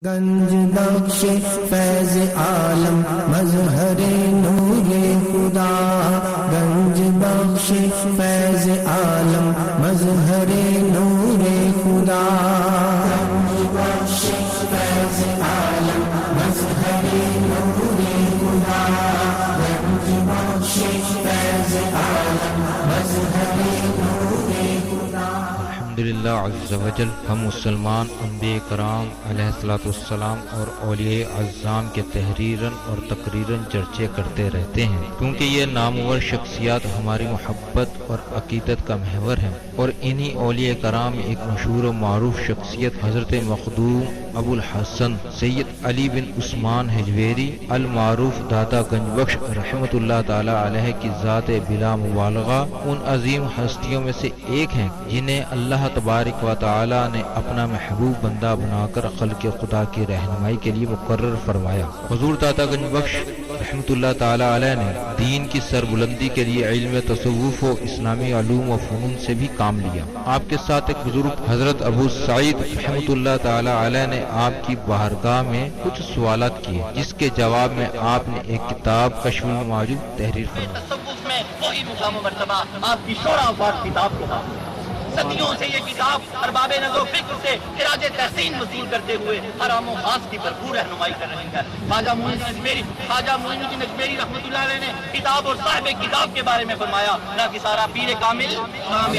گنج بخش فیض عالم مظہر نور خدا، گنج بخش فیض عالم مظہر نور خدا، گنج بخش فیض عالم مظہر نور خدا، گنج بخش فیض عالم مظہر نور خدا۔ الحمدللہ عز وجل، ہم مسلمان انبیاء کرام علیہ الصلوۃ والسلام اور اولیاء اعظام کے تحریراً اور تقریراً چرچے کرتے رہتے ہیں، کیونکہ یہ نامور شخصیات ہماری محبت اور عقیدت کا محور ہیں، اور انہی اولیاء کرام میں ایک مشہور و معروف شخصیت حضرت مخدوم ابو الحسن سید علی بن عثمان حجویری المعروف داتا گنج بخش رحمۃ اللہ تعالی علیہ کی ذات بلا مبالغہ ان عظیم ہستیوں میں سے ایک ہیں جنہیں اللہ تبارک و تعالی نے اپنا محبوب بندہ بنا کر خلق خدا کی رہنمائی کے لیے مقرر فرمایا۔ حضور داتا گنج بخش رحمۃ اللہ تعالی علیہ نے دین کی سربلندی کے لیے علم تصوف و اسلامی علوم و فنون سے بھی کام لیا۔ آپ کے ساتھ ایک بزرگ حضرت ابو سعید رحمۃ اللہ تعالی علیہ نے آپ کی بارگاہ میں کچھ سوالات کیے، جس کے جواب میں آپ نے ایک کتاب کشف المعجوب تحریر فرمائی۔ تصوف میں وہی مقام و مرتبہ آپ کی شورا آباد کتاب کے ساتھ، صدیوں سے یہ کتاب ارباب نظر و فکر سے خراج تحسین وصول کرتے ہوئے حرام و خاص کی بھرپور رہنمائی کر رہی ہے۔ خواجہ معین الدین اجمیری رحمۃ اللہ علیہ نے کتاب اور صاحب کتاب کے بارے میں فرمایا، نہ کہ سارا پیر کامل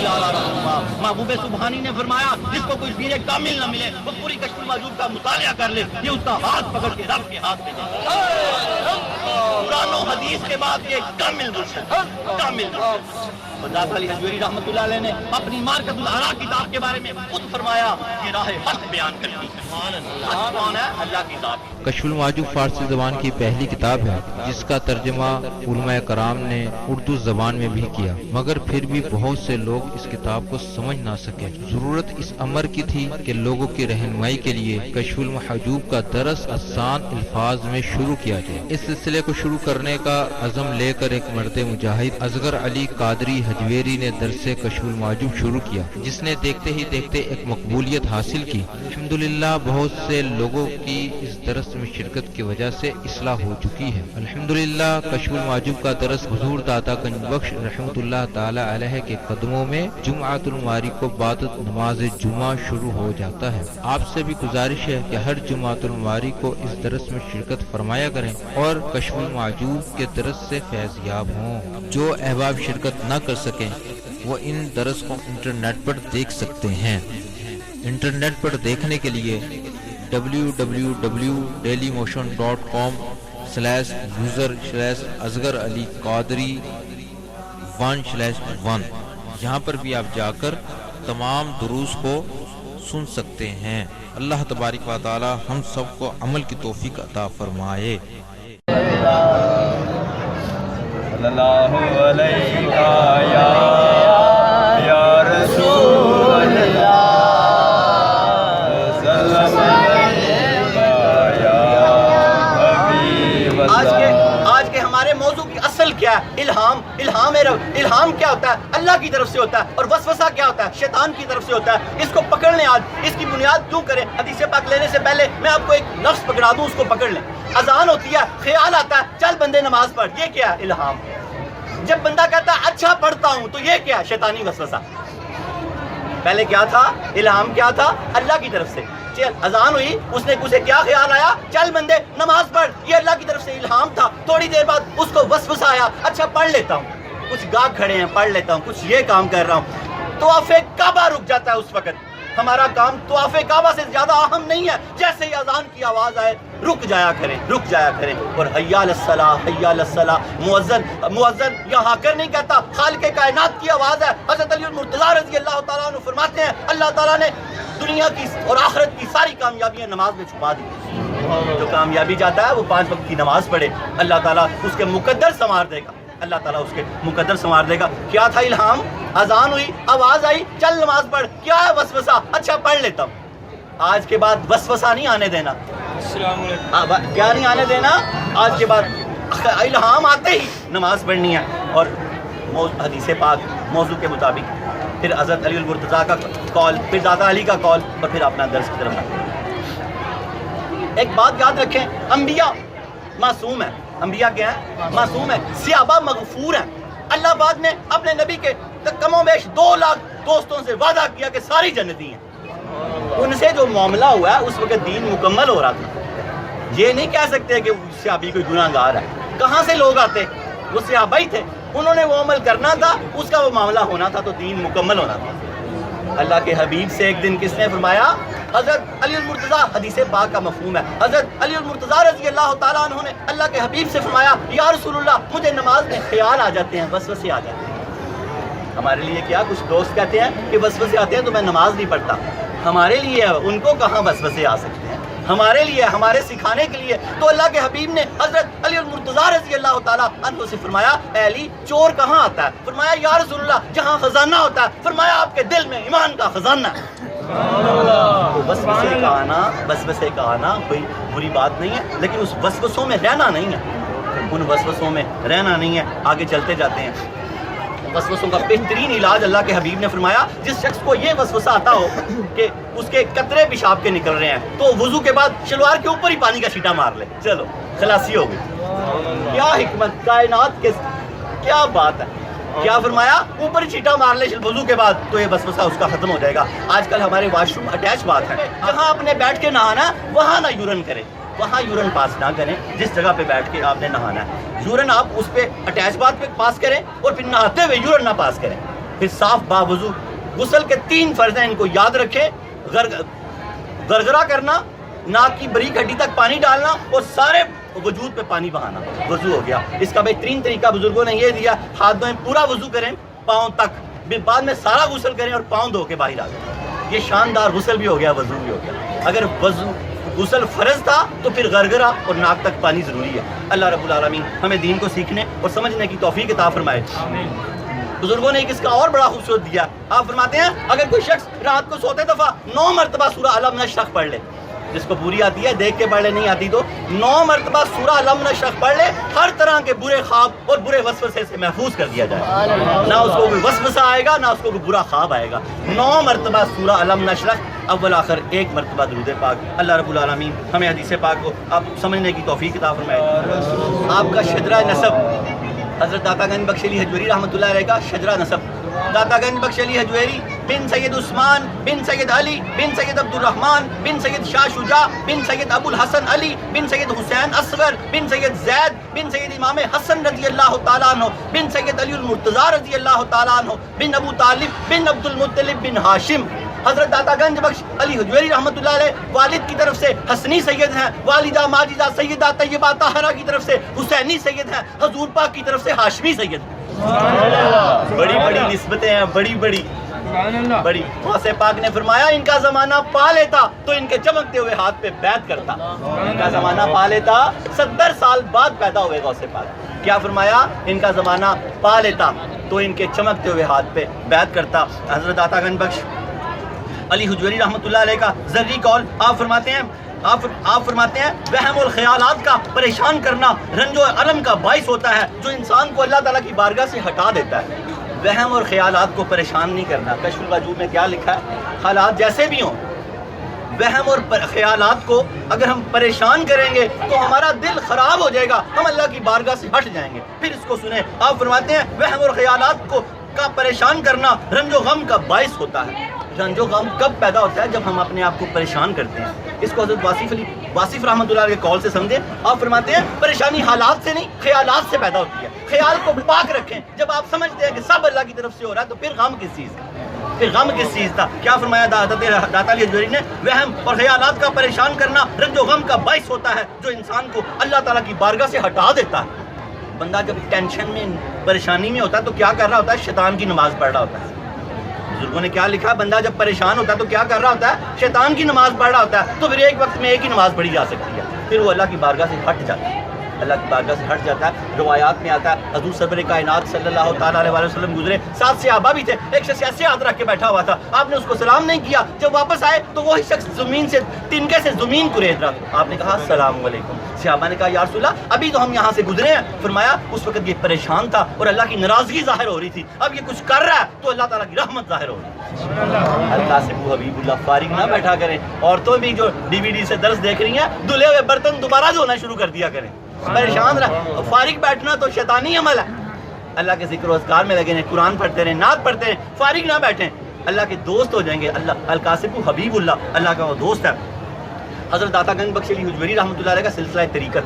اعلیٰ رہنما۔ محبوب سبحانی نے فرمایا، جس کو کوئی پیر کامل نہ ملے وہ پوری کشف المعجوب کا مطالعہ کر لے، یہ اس کا ہاتھ پکڑ کے رب کے ہاتھ میں دے۔ قرآن و حدیث کے بعد یہ کامل مرشد، کامل مرشد۔ داتا علی حجویری رحمۃ اللہ علیہ نے اپنی مارکت الآراء کتاب کے بارے میں خود فرمایا، یہ راہ حق بیان کرتی ہے۔ حق کون ہے؟ اللہ کی ذات۔ کشف المعجوب فارسی زبان کی پہلی کتاب ہے جس کا ترجمہ علماء کرام نے اردو زبان میں بھی کیا، مگر پھر بھی بہت سے لوگ اس کتاب کو سمجھ نہ سکے۔ ضرورت اس امر کی تھی کہ لوگوں کی رہنمائی کے لیے کشف المحجوب کا درس آسان الفاظ میں شروع کیا جائے۔ اس سلسلے کو شروع کرنے کا عزم لے کر ایک مرد مجاہد اصغر علی قادری حجویری نے درس کشف المعجوب شروع کیا، جس نے دیکھتے ہی دیکھتے ایک مقبولیت حاصل کی۔ الحمدللہ بہت سے لوگوں کی اس درس میں شرکت کی وجہ سے اصلاح ہو چکی ہے۔ الحمدللہ کشف المعجوب کا درس حضور داتا گنج بخش رحمۃ اللہ تعالی علیہ کے قدموں میں جمعۃ المواری کو بعد نماز جمعہ شروع ہو جاتا ہے۔ آپ سے بھی گزارش ہے کہ ہر جمعۃ المواری کو اس درس میں شرکت فرمایا کریں اور کشف المعجوب کے درس سے فیض یاب ہوں۔ جو احباب شرکت نہ کر سکیں وہ ان درس کو انٹرنیٹ پر دیکھ سکتے ہیں۔ انٹرنیٹ پر دیکھنے کے لیے www.dailymotion.com/user/اصغر علی قادری 1/1 یہاں پر بھی آپ جا کر تمام دروس کو سن سکتے ہیں۔ اللہ تبارک و تعالی ہم سب کو عمل کی توفیق عطا فرمائے۔ صلی اللہ علیہ یا رسول اللہ، آج کے ہمارے موضوع کی اصل کیا ہے؟ الہام کیا ہوتا ہے؟ اللہ کی طرف سے ہوتا ہے۔ اور وسوسہ کیا ہوتا ہے؟ شیطان کی طرف سے ہوتا ہے۔ اس کو پکڑ لیں، آج اس کی بنیاد کیوں کریں؟ حدیث پاک لینے سے پہلے میں آپ کو ایک لفظ پکڑا دوں، اس کو پکڑ لیں۔ اذان ہوتی ہے، خیال آتا ہے چل بندے نماز پڑھ، یہ کیا ہے؟ الہام۔ جب بندہ کہتا ہے اچھا پڑھتا ہوں، تو یہ کیا ہے؟ شیطانی وسوسہ۔ پہلے کیا تھا؟ الہام کیا تھا؟ اللہ کی طرف سے۔ اذان ہوئی، اس نے اسے کیا خیال آیا؟ چل بندے نماز پڑھ، یہ اللہ کی طرف سے الہام تھا۔ تھوڑی دیر بعد اس کو وسوسہ آیا، اچھا پڑھ لیتا ہوں، کچھ گاہ کھڑے ہیں پڑھ لیتا ہوں، کچھ یہ کام کر رہا ہوں۔ طواف کعبہ رک جاتا ہے اس وقت۔ ہمارا کام طواف کعبہ سے زیادہ اہم نہیں ہے۔ جیسے ہی اذان کی آواز آئے رک جایا کریں، رک جایا کریں۔ اور حی علی الصلاۃ، حی علی الصلاۃ، مؤذن یہ ہاکر نہیں کہتا، خالق کائنات کی آواز ہے۔ حضرت علی المرتضیٰ رضی اللہ تعالیٰ عنہ فرماتے ہیں، اللہ تعالیٰ نے دنیا کی اور آخرت کی ساری کامیابیاں نماز میں چھپا دی۔ جو کامیابی جاتا ہے وہ 5 وقت کی نماز پڑھے، اللہ تعالیٰ اس کے مقدر سنوار دے گا، اللہ تعالیٰ اس کے مقدر سنوار دے گا۔ کیا تھا الہام؟ اذان ہوئی، آواز آئی، چل نماز پڑھ، کیا ہے؟ وسوسہ، اچھا پڑھ لیتا ہوں۔ آج کے بعد وسوسہ نہیں آنے دینا۔ السلام علیکم۔ کیا نہیں آنے دینا؟ آج کے بعد الہام آتے ہی نماز پڑھنی ہے۔ اور حدیث پاک موضوع کے مطابق پھر حضرت علی المرتضیٰ کا کال، پھر داتا علی کا کال، اور پھر اپنا درس کی طرف آتے ہیں۔ ایک بات یاد رکھیں، انبیاء معصوم ہیں، انبیاء کیا ہیں؟ معصوم ہیں، صحابہ مغفور ہیں۔ اللہ بعد میں اپنے نبی کے کم و بیش 2 لاکھ دوستوں سے وعدہ کیا کہ ساری جنتی ہیں۔ ان سے جو معاملہ ہوا ہے اس وقت دین مکمل ہو رہا تھا۔ یہ نہیں کہہ سکتے کہ صحابی کوئی گناہ گار ہے، کہاں سے لوگ آتے؟ وہ صحابہ ہی تھے، انہوں نے وہ عمل کرنا تھا، اس کا وہ معاملہ ہونا تھا، تو دین مکمل ہونا تھا۔ اللہ کے حبیب سے ایک دن کس نے فرمایا؟ حضرت علی المرتضیٰ، حدیث پاک کا مفہوم ہے، حضرت علی المرتضیٰ رضی اللہ تعالیٰ عنہ نے اللہ کے حبیب سے فرمایا یا رسول اللہ مجھے نماز میں خیال آ جاتے ہیں، وسوسے آ جاتے ہیں۔ ہمارے لیے کیا کچھ دوست کہتے ہیں کہ وسوسے آتے ہیں تو میں نماز نہیں پڑھتا، ہمارے لیے ان کو کہاں وسوسے آ سکتے ہیں؟ ہمارے لیے، ہمارے سکھانے کے لیے تو اللہ کے حبیب نے حضرت علی المرتضیٰ رضی اللہ تعالیٰ عنہ سے فرمایا اے علی چور کہاں آتا ہے؟ فرمایا یا رسول اللہ جہاں خزانہ ہوتا ہے، فرمایا آپ کے دل میں ایمان کا خزانہ ہے۔ وسوسے کا آنا کوئی بری بات نہیں ہے، لیکن اس وسوسوں میں رہنا نہیں ہے، ان وسوسوں میں رہنا نہیں ہے، آگے چلتے جاتے ہیں۔ وسوسوں کا بہترین علاج اللہ کے حبیب نے فرمایا جس شخص کو یہ وسوسہ آتا ہو کہ اس کے قطرے پیشاب کے نکل رہے ہیں تو وضو کے بعد شلوار کے اوپر ہی پانی کا چھینٹا مار لے، چلو خلاصی ہو گئی۔ کیا حکمت کائنات کے، کیا بات ہے! کیا فرمایا؟ اوپر ہی چھینٹا مار لے وضو کے بعد تو یہ وسوسہ اس کا ختم ہو جائے گا۔ آج کل ہمارے واش روم اٹیچ بات ہے، جہاں آپ نے بیٹھ کے نہانا وہاں نہ یورن کریں، وہاں یورن پاس نہ کریں جس جگہ پہ بیٹھ کے آپ نے نہانا ہے۔ یورن آپ اس پہ اٹیچ بات پہ پاس کریں اور پھر نہاتے ہوئے یورن نہ پاس کریں۔ پھر صاف باوضو غسل کے 3 فرض ہیں، ان کو یاد رکھیں، گرگرا کرنا، ناک کی بریک ہڈی تک پانی ڈالنا اور سارے وجود پہ پانی بہانا، وضو ہو گیا۔ اس کا بہترین طریقہ بزرگوں نے یہ دیا، ہاتھ دھوئیں، پورا وضو کریں پاؤں تک، بعد میں سارا غسل کریں اور پاؤں دھو کے باہر آ جائیں۔ یہ شاندار غسل بھی ہو گیا، وضو بھی ہو گیا۔ اگر غسل فرض تھا تو پھر گرگرا اور ناک تک پانی ضروری ہے۔ اللہ رب العالمین ہمیں دین کو سیکھنے اور سمجھنے کی توفیق عطا فرمائے۔ بزرگوں نے ایک اس کا اور بڑا خوبصورت دیا، آپ فرماتے ہیں اگر کوئی شخص رات کو سوتے دفعہ 9 مرتبہ سورہ الم نشرح پڑھ لے، جس کو پوری آتی ہے دیکھ کے پڑھ لے، نہیں آتی تو 9 مرتبہ سورہ الم نشرح پڑھ لے، ہر طرح کے برے خواب اور برے وسوسے سے محفوظ کر دیا جائے، نہ اس کو کوئی وسوسہ آئے گا نہ اس کو کوئی برا خواب آئے گا۔ 9 مرتبہ سورہ الم نشرح، اول آخر 1 مرتبہ درود پاک۔ اللہ رب العالمین ہمیں حدیث پاک کو آپ سمجھنے کی توفیق عطا فرمائے۔ آپ کا شجرہ نسب حضرت داتا گنج بخش علی حجویری رحمۃ اللہ علیہ کا شجرہ نسب، داتا گنج بخش علی حجویری بن سید عثمان بن سید علی بن سید عبد الرحمن بن سید شاہ شجاع بن سید ابو الحسن علی بن سید حسین اصغر بن سید زید بن سید امام حسن رضی اللہ تعالیٰ عنہ بن سید علی المرتضیٰ رضی اللہ تعالیٰ عنہ بن ابو طالب بن عبد المطلب بن ہاشم۔ حضرت داتا گنج بخش علی حجویری رحمۃ اللہ علیہ والد کی طرف سے حسنی سید ہیں، والدہ ماجدہ سیدہ طیبہ طاہرہ کی طرف سے حسینی سید ہیں، حضور پاک کی طرف سے ہاشمی سید ہیں۔ بڑی بڑی نسبتیں ہیں، بڑی بڑی بڑی۔ غوث پاک نے فرمایا ان کا زمانہ پا لیتا تو ان کے چمکتے ہوئے ہاتھ پہ بیعت کرتا، ان کا زمانہ پا لیتا 70 سال بعد پیدا ہوئے غوث پاک۔ کیا فرمایا؟ ان کا زمانہ پا لیتا تو ان کے چمکتے ہوئے ہاتھ پہ بیعت کرتا۔ حضرت داتا گنج بخش علی حجویری رحمۃ اللہ علیہ کا ذری قول، آپ فرماتے ہیں وہم اور خیالات کا پریشان کرنا رنج و الم کا باعث ہوتا ہے جو انسان کو اللہ تعالیٰ کی بارگاہ سے ہٹا دیتا ہے۔ وہم اور خیالات کو پریشان نہیں کرنا۔ کشف الوجود میں کیا لکھا ہے؟ حالات جیسے بھی ہوں، وہم اور خیالات کو اگر ہم پریشان کریں گے تو ہمارا دل خراب ہو جائے گا، ہم اللہ کی بارگاہ سے ہٹ جائیں گے۔ پھر اس کو سنیں، آپ فرماتے ہیں وہم اور خیالات کو کا پریشان کرنا رنج و غم کا باعث ہوتا ہے۔ رنج و غم کب پیدا ہوتا ہے؟ جب ہم اپنے آپ کو پریشان کرتے ہیں۔ اس کو حضرت واصف رحمۃ اللہ علیہ کے قول سے سمجھیں، آپ فرماتے ہیں پریشانی حالات سے نہیں خیالات سے پیدا ہوتی ہے۔ خیال کو پاک رکھیں، جب آپ سمجھتے ہیں کہ سب اللہ کی طرف سے ہو رہا ہے تو پھر غم کس چیز کا؟ پھر غم کس چیز کا؟ کیا فرمایا داتا علی حجویری نے؟ وہم اور خیالات کا پریشان کرنا رنج و غم کا باعث ہوتا ہے جو انسان کو اللہ تعالیٰ کی بارگاہ سے ہٹا دیتا ہے۔ بندہ جب ٹینشن میں پریشانی میں ہوتا ہے تو کیا کر رہا ہوتا ہے؟ شیطان کی نماز پڑھ رہا ہوتا ہے۔ بزرگوں نے کیا لکھا؟ بندہ جب پریشان ہوتا ہے تو کیا کر رہا ہوتا ہے؟ شیطان کی نماز پڑھ رہا ہوتا ہے۔ تو پھر ایک وقت میں ایک ہی نماز پڑھی جا سکتی ہے، پھر وہ اللہ کی بارگاہ سے ہٹ جاتا ہے۔ اللہ کی بارگاہ سے ہٹ جاتا ہے. روایات میں آتا ہے حضور سرور کائنات صلی اللہ تعالیٰ علیہ وسلم گزرے, 7 صحابہ بھی تھے, ایک شخص ایسے ہاتھ رکھ کے بیٹھا ہوا تھا, آپ نے اس کو سلام نہیں کیا. جب واپس آئے تو وہی شخص زمین سے تنکے سے زمین کو ریت رہا. آپ نے کہا السلام علیکم. صحابہ نے کہا یا رسول اللہ ابھی تو ہم یہاں سے گزرے ہیں. فرمایا اس وقت یہ پریشان تھا اور اللہ کی ناراضگی ظاہر ہو رہی تھی, اب یہ کچھ کر رہا ہے تو اللہ تعالیٰ کی رحمت ظاہر ہو رہی ہے. اللہ سے حبیب اللہ فارغ نہ بیٹھا کریں. عورتوں بھی جو DVD سے درس دیکھ رہی ہیں, دھلے ہوئے برتن دوبارہ دھونا شروع کر دیا کریں. پریشان رہا, فارغ بیٹھنا تو شیطانی عمل ہے. اللہ کے ذکر و اذکار میں لگے رہیں, قرآن پڑھتے رہیں, نعت پڑھتے رہیں, فارغ نہ بیٹھیں. اللہ کے دوست ہو جائیں گے. اللہ القاسم حبیب اللہ کا وہ دوست ہے. حضرت داتا گنج بخش علی حجویری رحمۃ اللہ علیہ کا سلسلہ طریقت.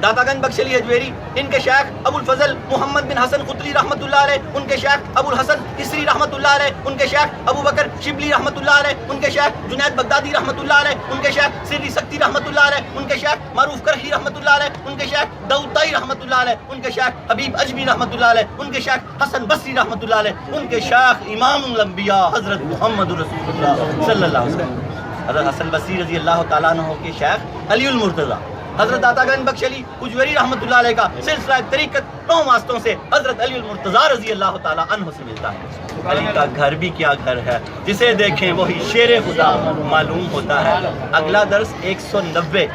داتا گنج بخش علی حجویری, ان کے شیخ ابو الفضل محمد بن حسن قطلی رحمۃ اللہ علیہ, ان کے شیخ ابو الحسن اسری رحمۃ اللہ علیہ, ان کے شیخ ابو بکر شبلی رحمۃ اللہ علیہ, ان کے شیخ جنید بغدادی رحمۃ اللہ علیہ, ان کے شیخ سری سکتی رحمۃ اللہ علیہ, ان کے شیخ معروف کرخی رحمۃ اللہ علیہ, ان کے شیخ داؤد طائی رحمۃ اللہ علیہ, ان کے شیخ حبیب اجمی رحمۃ اللہ علیہ, ان کے شیخ حسن بصری رحمۃ اللہ علیہ, ان کے شیخ امام الانبیاء حضرت محمد رسول اللہ صلی اللہ علیہ وسلم حضرت حسن بصری رضی اللہ تعالیٰ عنہ کے شیخ علی المرتضیٰ. حضرت داتا گنج بخش علی حجویری رحمۃ اللہ علیہ کا سلسلہ طریقت 9 واسطوں سے حضرت علی المرتضیٰ رضی اللہ تعالیٰ عنہ سے ملتا ہے. علی کا گھر بھی کیا گھر ہے, جسے دیکھیں وہی شیر خدا معلوم ہوتا ہے. اگلا درس 190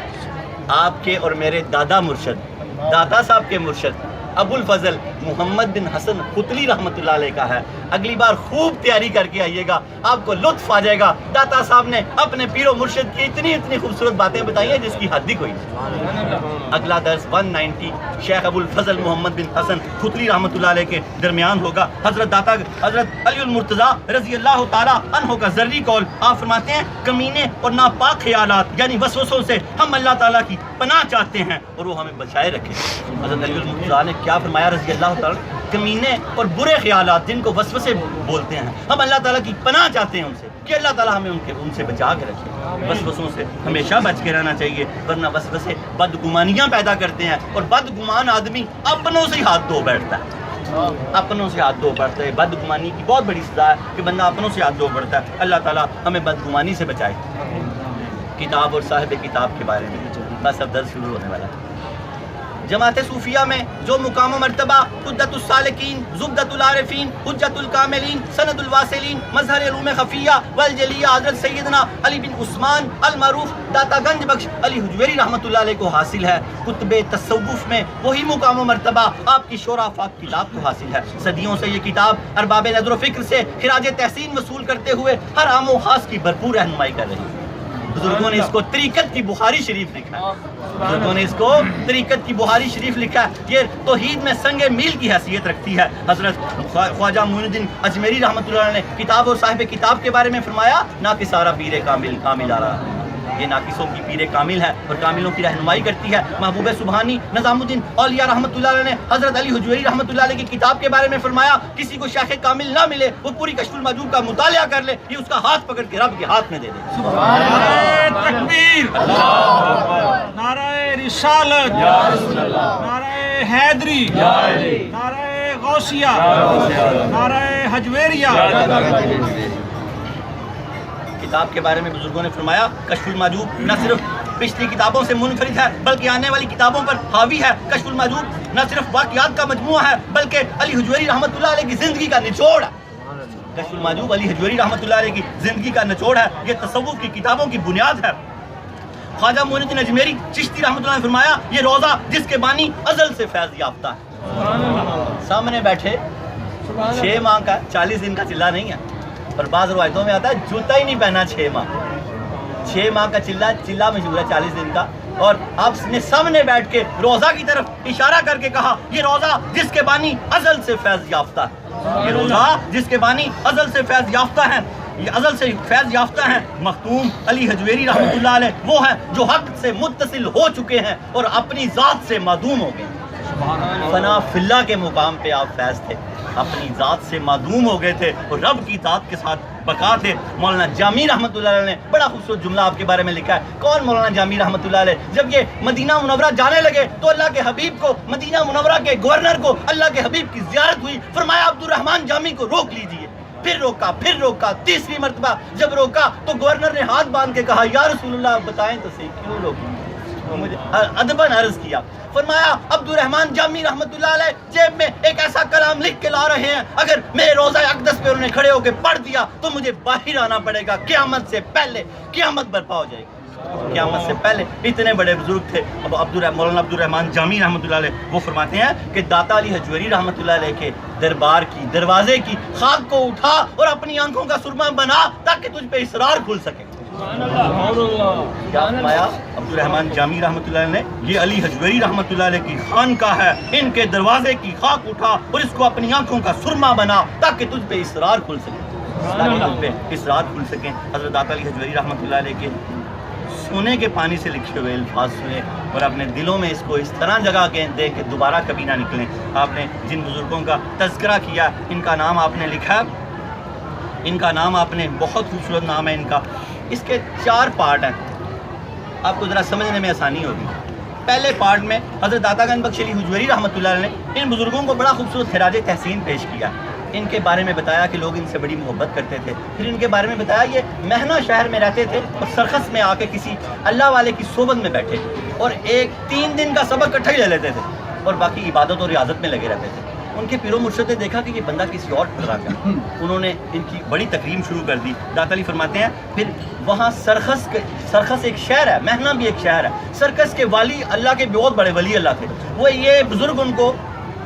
آپ کے اور میرے دادا مرشد, داتا صاحب کے مرشد ابو الفضل محمد بن حسن قطلی رحمۃ اللہ علیہ کا ہے. اگلی بار خوب تیاری کر کے آئیے گا, آپ کو لطف آ جائے گا. داتا صاحب نے اپنے پیر و مرشد کی اتنی خوبصورت باتیں بتائی ہیں جس کی حد ہی کوئی نہیں. اگلا درس 190 شیخ ابو الفضل محمد بن حسن قطلی رحمۃ اللہ علیہ کے درمیان ہوگا. حضرت علی المرتضیٰ رضی اللہ تعالیٰ عنہ کا ذری قول, آپ فرماتے ہیں کمینے اور ناپاک خیالات یعنی وسوسوں سے ہم اللہ تعالیٰ کی پناہ چاہتے ہیں اور وہ ہمیں بچائے رکھے. حضرت علی المرتضیٰ نے کیا فرمایا رضی اللہ تعالیٰ, کمینے اور برے خیالات جن کو وسوسے بولتے ہیں, ہم اللہ تعالیٰ کی پناہ چاہتے ہیں ان سے کہ اللہ تعالیٰ ہمیں ان سے بچا کے رکھے. وسوسوں سے ہمیشہ بچ کے رہنا چاہیے, ورنہ وسوسے بدگمانیاں پیدا کرتے ہیں اور بدگمان آدمی اپنوں سے ہاتھ دھو بیٹھتا ہے. اپنوں سے ہاتھ دھو پڑتا ہے. بدگمانی کی بہت بڑی سزا ہے کہ بندہ اپنوں سے ہاتھ دھو پڑتا ہے. اللہ تعالیٰ ہمیں بدگمانی سے بچائے. کتاب اور صاحب کتاب کے بارے میں بس اب درس شروع ہونے والا ہے. جماعت صوفیہ میں جو مقام و مرتبہ حجت السالکین, زبدۃ العارفین, حجت الکاملین, سند الواصلین, مظہر علوم خفیہ والجلیہ حضرت سیدنا علی بن عثمان المعروف داتا گنج بخش علی حجویری رحمۃ اللہ علیہ کو حاصل ہے, کتب تصوف میں وہی مقام و مرتبہ آپ کی شورا افاق کتاب کو حاصل ہے. صدیوں سے یہ کتاب ارباب نظر و فکر سے خراج تحسین وصول کرتے ہوئے ہر عام و خاص کی بھرپور رہنمائی کر رہی ہے. بزرگوں نے اس کو طریقت کی بخاری شریف لکھا ہے. بزرگوں نے اس کو طریقت کی بخاری شریف لکھا ہے. یہ توحید میں سنگ میل کی حیثیت رکھتی ہے. حضرت خواجہ معین الدین اجمیری رحمۃ اللہ علیہ نے کتاب اور صاحب کتاب کے بارے میں فرمایا, نہ کہ سارا پیر کامل آ رہا ہے, یہ ناقصوں کی پیر کامل ہے اور کاملوں کی رہنمائی کرتی ہے. محبوب سبحانی نظام الدین اولیاء رحمۃ اللہ علیہ نے حضرت علی حجویری رحمۃ اللہ علیہ کی کتاب کے بارے میں فرمایا, کسی کو شیخ کامل نہ ملے وہ پوری کشف المحجوب کا مطالعہ کر لے, یہ اس کا ہاتھ پکڑ کے رب کے ہاتھ میں دے دے. نعرہ تکبیر, نعرہ رسالت, نعرہ حیدری, نعرہ غوثیہ, نعرہ حجویریہ. کتاب کے بارے میں بزرگوں نے فرمایا, کشف المحجوب نہ صرف پچھلی کتابوں سے منفرد ہے بلکہ آنے والی کتابوں پر حاوی ہے. کشف المحجوب نہ صرف واقعات کا مجموعہ ہے بلکہ علی حجویری رحمۃ اللہ علیہ کی زندگی کا نچوڑ ہے. کشف المحجوب علی حجویری رحمۃ اللہ علیہ کی زندگی کا نچوڑ ہے. یہ تصوف کی کتابوں کی بنیاد ہے. خواجہ معین الدین اجمیری چشتی رحمۃ اللہ نے فرمایا, یہ روزہ جس کے بانی ازل سے فیض یافتہ ہے. سامنے بیٹھے 6 ماہ کا 40 دن کا چلہ نہیں ہے, اور بعض روایتوں میں آتا ہے جوتا ہی نہیں پہنا 6 ماہ. 6 ماہ کا چلہ مشہور ہے 40 دن کا, اور آپ نے سامنے بیٹھ کے روزہ کی طرف اشارہ کر کے کہا, یہ روزہ جس کے بانی ازل سے فیض یافتہ ہے. یہ روزہ جس کے بانی ازل سے فیض یافتہ ہے, یہ ازل سے فیض یافتہ ہیں. مختوم علی حجویری رحمۃ اللہ علیہ وہ ہیں جو حق سے متصل ہو چکے ہیں اور اپنی ذات سے معدوم ہو گئے. فنا فی اللہ کے مقام پہ آپ فیض تھے, اپنی ذات سے معدوم ہو گئے تھے اور رب کی ذات کے ساتھ بقا تھے. مولانا جامی رحمۃ اللہ علیہ نے بڑا خوبصورت جملہ آپ کے بارے میں لکھا ہے. کون مولانا جامی رحمۃ اللہ علیہ؟ جب یہ مدینہ منورہ جانے لگے تو اللہ کے حبیب کو, مدینہ منورہ کے گورنر کو اللہ کے حبیب کی زیارت ہوئی. فرمایا عبد الرحمن جامی کو روک لیجئے. پھر روکا, تیسری مرتبہ جب روکا تو گورنر نے ہاتھ باندھ کے کہا, یا رسول اللہ بتائیں تو صحیح کیوں روکیں؟ مجھے ادباً عرض کیا، فرمایا عبدالرحمن جامی رحمۃ اللہ علیہ جیب میں ایک ایسا کلام لکھ کے لا رہے ہیں، اگر میں روزہ اقدس پہ انہوں نے کھڑے ہو کے پڑھ دیا تو مجھے باہر آنا پڑے گا، قیامت سے پہلے قیامت برپا ہو جائے گی، قیامت سے پہلے۔ اتنے بڑے بزرگ تھے اب مولانا عبدالرحمن جامی رحمۃ اللہ علیہ، وہ فرماتے ہیں کہ داتا علی حجویری رحمۃ اللہ علیہ کے دربار کی دروازے کی خاک کو اٹھا اور اپنی آنکھوں کا سرما بنا تاکہ تجھ پہ اسرار کھل سکے۔ کیا فرمایا عبدالرحمن جامی رحمۃ اللہ علیہ نے؟ یہ علی حجویری رحمۃ اللہ علیہ کی خانقاہ ہے، ان کے دروازے کی خاک اٹھا اور اس کو اپنی آنکھوں کا سرما بنا تاکہ تجھ پہ اسرار کھل سکے، تاکہ تجھ پہ اسرار کھل سکیں۔ حضرت داتا علی حجویری رحمۃ اللہ علیہ کے سونے کے پانی سے لکھے ہوئے الفاظ سنے اور اپنے دلوں میں اس کو اس طرح جگہ کے دے کہ دوبارہ کبھی نہ نکلیں۔ آپ نے جن بزرگوں کا تذکرہ کیا، ان کا نام آپ نے لکھا، ان کا نام آپ نے، بہت خوبصورت نام ہے ان کا۔ اس کے 4 پارٹ ہیں، آپ کو ذرا سمجھنے میں آسانی ہوگی۔ پہلے پارٹ میں حضرت داتا گنج بخش علی حجویری رحمۃ اللہ علیہ نے ان بزرگوں کو بڑا خوبصورت خراج تحسین پیش کیا، ان کے بارے میں بتایا کہ لوگ ان سے بڑی محبت کرتے تھے، پھر ان کے بارے میں بتایا یہ مہنا شہر میں رہتے تھے اور سرخس میں آ کے کسی اللہ والے کی صحبت میں بیٹھے اور 3 دن کا سبق اکٹھا ہی لے لیتے تھے اور باقی عبادت اور ریاضت میں لگے رہتے تھے۔ ان کے پیر و مرشد نے دیکھا کہ یہ بندہ کسی اور طرح کا، انہوں نے ان کی بڑی تکریم شروع کر دی۔ داتا علی فرماتے ہیں پھر وہاں سرخس ایک شہر ہے، مہنا بھی ایک شہر ہے، سرکس کے والی اللہ کے بہت بڑے ولی اللہ تھے، وہ یہ بزرگ ان کو،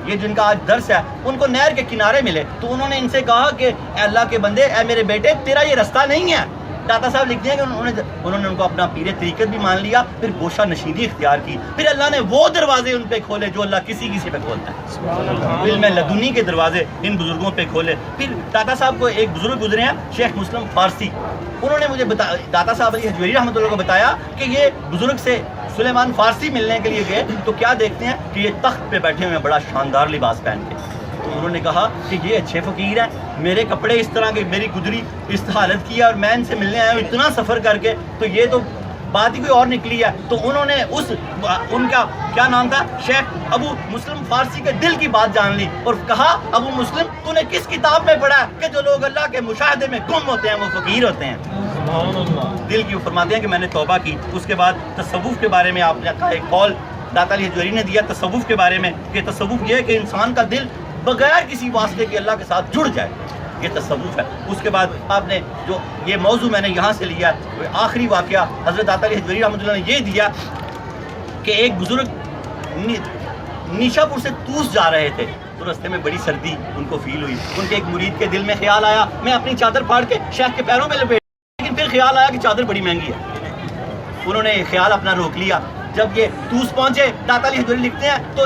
یہ جن کا آج درس ہے، ان کو نہر کے کنارے ملے تو انہوں نے ان سے کہا کہ اے اللہ کے بندے، اے میرے بیٹے، تیرا یہ رستہ نہیں ہے۔ داتا صاحب لکھتے ہیں کہ انہوں نے ان کو اپنا پیر طریقت بھی مان لیا، پھر گوشہ نشیندی اختیار کی، پھر اللہ نے وہ دروازے ان پہ کھولے جو اللہ کسی پہ کھولتا ہے، علم لدنی کے دروازے ان بزرگوں پہ کھولے۔ پھر داتا صاحب کو ایک بزرگ گزرے ہیں شیخ مسلم فارسی، انہوں نے مجھے داتا صاحب علی حجویری رحمۃ اللہ کو بتایا کہ یہ بزرگ سے سلیمان فارسی ملنے کے لیے گئے تو کیا دیکھتے ہیں کہ یہ تخت پہ بیٹھے ہوئے ہیں بڑا شاندار لباس پہن کے، تو انہوں نے کہا کہ یہ اچھے فقیر ہیں، میرے کپڑے اس طرح کے، میری گدری اس حالت کی ہے اور میں ان سے ملنے آیا ہوں اتنا سفر کر کے، تو یہ تو بات ہی کوئی اور نکلی ہے۔ تو انہوں نے ان کا کیا نام تھا، شیخ ابو مسلم فارسی کے دل کی بات جان لی اور کہا ابو مسلم تو نے کس کتاب میں پڑھا ہے کہ جو لوگ اللہ کے مشاہدے میں گم ہوتے ہیں وہ فقیر ہوتے ہیں؟ دل کی فرماتے ہیں کہ میں نے توبہ کی۔ اس کے بعد تصوف کے بارے میں آپ نے کہا، ایک قول داتا علی حجویری نے دیا تصوف کے بارے میں کہ تصوف یہ ہے کہ انسان کا دل بغیر کسی واسطے کے اللہ کے ساتھ جڑ جائے، یہ تصوف ہے۔ اس کے بعد آپ نے جو یہ موضوع میں نے یہاں سے لیا، آخری واقعہ حضرت داتا علی حجویری رحمۃ اللہ نے یہ دیا کہ ایک بزرگ نیشا پور سے توس جا رہے تھے تو رستے میں بڑی سردی ان کو فیل ہوئی، ان کے ایک مرید کے دل میں خیال آیا میں اپنی چادر پھاڑ کے شیخ کے پیروں میں لپیٹ، لیکن پھر خیال آیا کہ چادر بڑی مہنگی ہے، انہوں نے خیال اپنا روک لیا۔ جب یہ توس پہنچے داتا علی حجویری لکھتے ہیں تو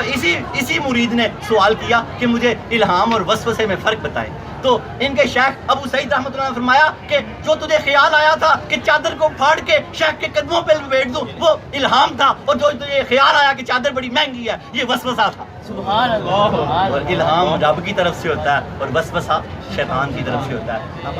اسی مرید نے سوال کیا کہ مجھے الہام اور وسوسے میں فرق بتائیں، تو ان کے شیخ ابو سعید رحمۃ اللہ نے فرمایا کہ جو تجھے خیال آیا تھا کہ چادر کو پھاڑ کے شیخ کے قدموں پہ لپیٹ دوں وہ الہام تھا، اور جو تجھے خیال آیا کہ چادر بڑی مہنگی ہے یہ وسوسہ تھا۔ سبحان اللہ۔ اور الہام رب کی طرف سے ہوتا ہے اور وسوسہ شیطان کی طرف سے ہوتا ہے۔